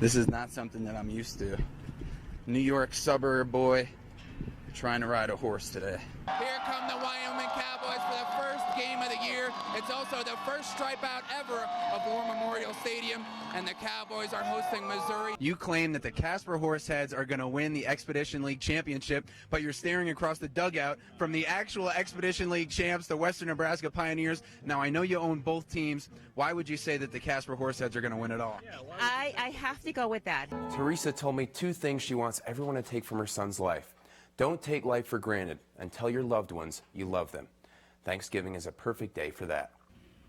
This is not something that I'm used to. New York suburb boy trying to ride a horse today. Here come the Wyoming Cowboys for the first game of the year. It's also the first stripe out ever of War Memorial Stadium, and the Cowboys are hosting Missouri. You claim that the Casper Horseheads are going to win the Expedition League Championship, but you're staring across the dugout from the actual Expedition League champs, the Western Nebraska Pioneers. Now, I know you own both teams. Why would you say that the Casper Horseheads are going to win it all? I have to go with that. Teresa told me 2 things she wants everyone to take from her son's life. Don't take life for granted, and tell your loved ones you love them. Thanksgiving is a perfect day for that.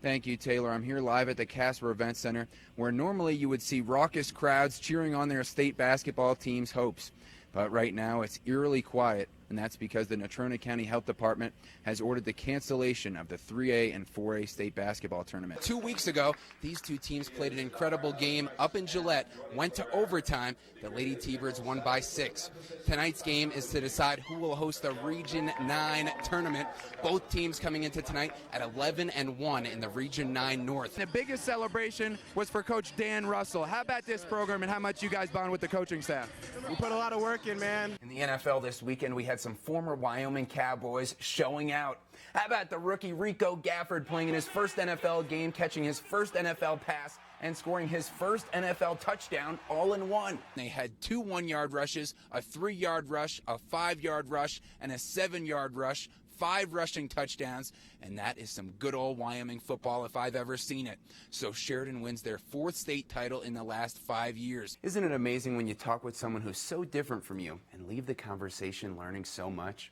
Thank you, Taylor. I'm here live at the Casper Event Center, where normally you would see raucous crowds cheering on their state basketball team's hopes. But right now it's eerily quiet, and that's because the Natrona County Health Department has ordered the cancellation of the 3A and 4A state basketball tournament. 2 weeks ago, these two teams played an incredible game up in Gillette, went to overtime. The Lady T-Birds won by 6. Tonight's game is to decide who will host the Region 9 tournament. Both teams coming into tonight at 11-1 in the Region 9 North. The biggest celebration was for Coach Dan Russell. How about this program and how much you guys bond with the coaching staff? We put a lot of work in, man. In the NFL this weekend, we had some former Wyoming Cowboys showing out. How about the rookie Rico Gafford playing in his first NFL game, catching his first NFL pass, and scoring his first NFL touchdown all in one? They had 2 one-yard rushes, a 3-yard rush, a 5-yard rush, and a 7-yard rush. 5 rushing touchdowns, and that is some good old Wyoming football if I've ever seen it. So Sheridan wins their 4th state title in the last 5 years. Isn't it amazing when you talk with someone who's so different from you and leave the conversation learning so much?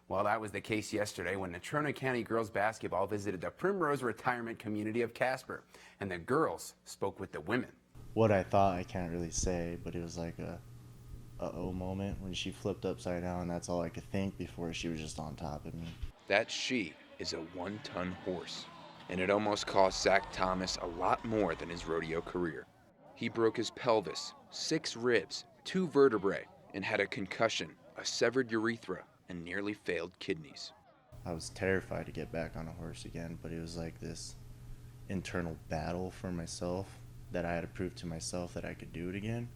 Well, that was the case yesterday when Natrona County girls basketball visited the Primrose Retirement Community of Casper, and the girls spoke with the women. What I thought I can't really say, but it was like a uh-oh moment when she flipped upside down. That's all I could think before she was just on top of me. That she is a 1-ton horse, and it almost cost Zach Thomas a lot more than his rodeo career. He broke his pelvis, 6 ribs, 2 vertebrae, and had a concussion, a severed urethra, and nearly failed kidneys. I was terrified to get back on a horse again, but it was like this internal battle for myself that I had to prove to myself that I could do it again.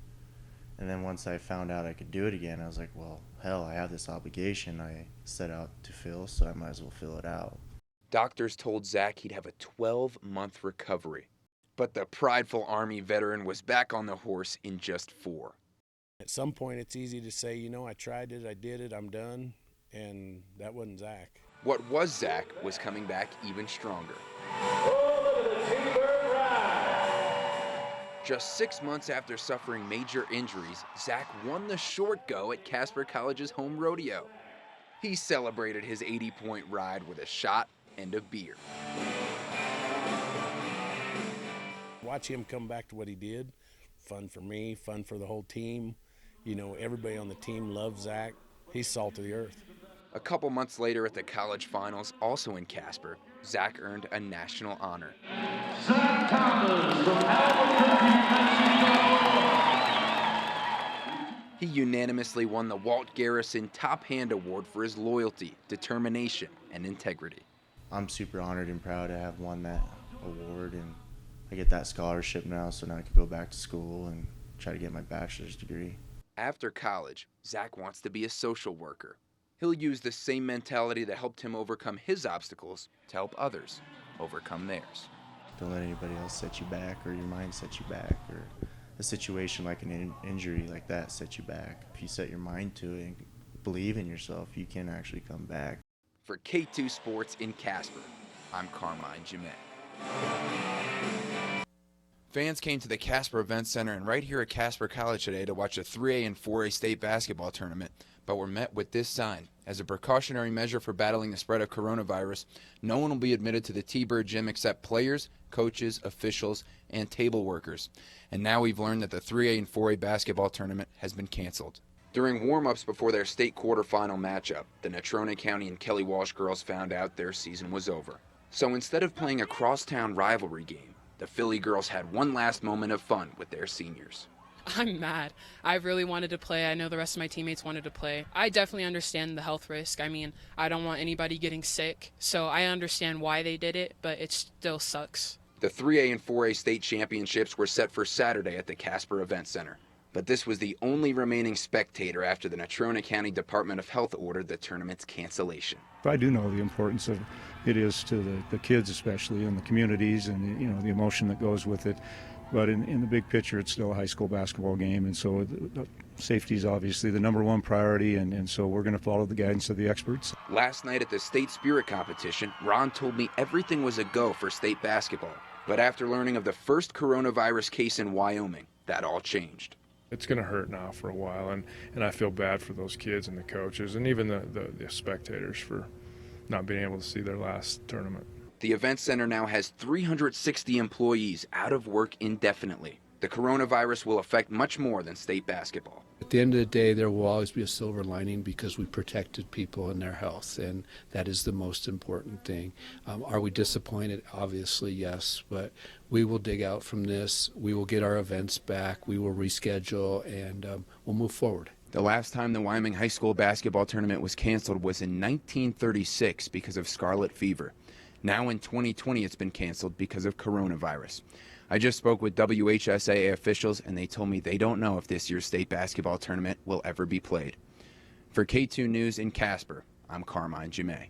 And then once I found out I could do it again, I was like, well, hell, I have this obligation I set out to fill, so I might as well fill it out. Doctors told Zach he'd have a 12-month recovery, but the prideful Army veteran was back on the horse in just 4. At some point, it's easy to say, you know, I tried it, I did it, I'm done, and that wasn't Zach. What was Zach was coming back even stronger. Just 6 months after suffering major injuries, Zach won the short go at Casper College's home rodeo. He celebrated his 80-point ride with a shot and a beer. Watch him come back to what he did. Fun for me, fun for the whole team. You know, everybody on the team loves Zach. He's salt of the earth. A couple months later at the college finals, also in Casper, Zach earned a national honor. Zach Thomas from Albuquerque, He unanimously won the Walt Garrison Top Hand Award for his loyalty, determination, and integrity. I'm super honored and proud to have won that award, and I get that scholarship now, so now I can go back to school and try to get my bachelor's degree. After college, Zach wants to be a social worker. He'll use the same mentality that helped him overcome his obstacles to help others overcome theirs. Don't let anybody else set you back, or your mind set you back, or a situation like an injury like that set you back. If you set your mind to it and believe in yourself, you can actually come back. For K2 Sports in Casper, I'm Carmine Gemei. Fans came to the Casper Event Center and right here at Casper College today to watch a 3A and 4A state basketball tournament, but were met with this sign. As a precautionary measure for battling the spread of coronavirus, no one will be admitted to the T-Bird Gym except players, coaches, officials, and table workers. And now we've learned that the 3A and 4A basketball tournament has been canceled. During warm-ups before their state quarterfinal matchup, the Natrona County and Kelly Walsh girls found out their season was over. So instead of playing a crosstown rivalry game, the Philly girls had one last moment of fun with their seniors. I'm mad. I really wanted to play. I know the rest of my teammates wanted to play. I definitely understand the health risk. I mean, I don't want anybody getting sick, so I understand why they did it, but it still sucks. The 3A and 4A state championships were set for Saturday at the Casper Event Center. But this was the only remaining spectator after the Natrona County Department of Health ordered the tournament's cancellation. I do know the importance of it is to the kids, especially in the communities, and the emotion that goes with it. But in the big picture, it's still a high school basketball game, and so safety is obviously the number one priority, and so we're going to follow the guidance of the experts. Last night at the state spirit competition, Ron told me everything was a go for state basketball. But after learning of the first coronavirus case in Wyoming, that all changed. It's going to hurt now for a while, and I feel bad for those kids and the coaches and even the spectators for not being able to see their last tournament. The event center now has 360 employees out of work indefinitely. The coronavirus will affect much more than state basketball. At the end of the day, there will always be a silver lining because we protected people and their health, and that is the most important thing. Are we disappointed? Obviously, yes, but we will dig out from this. We will get our events back. We will reschedule, and we'll move forward. The last time the Wyoming High School basketball tournament was canceled was in 1936 because of scarlet fever. Now in 2020, it's been canceled because of coronavirus. I just spoke with WHSAA officials, and they told me they don't know if this year's state basketball tournament will ever be played. For K2 News in Casper, I'm Carmine Gerrity-Gemei.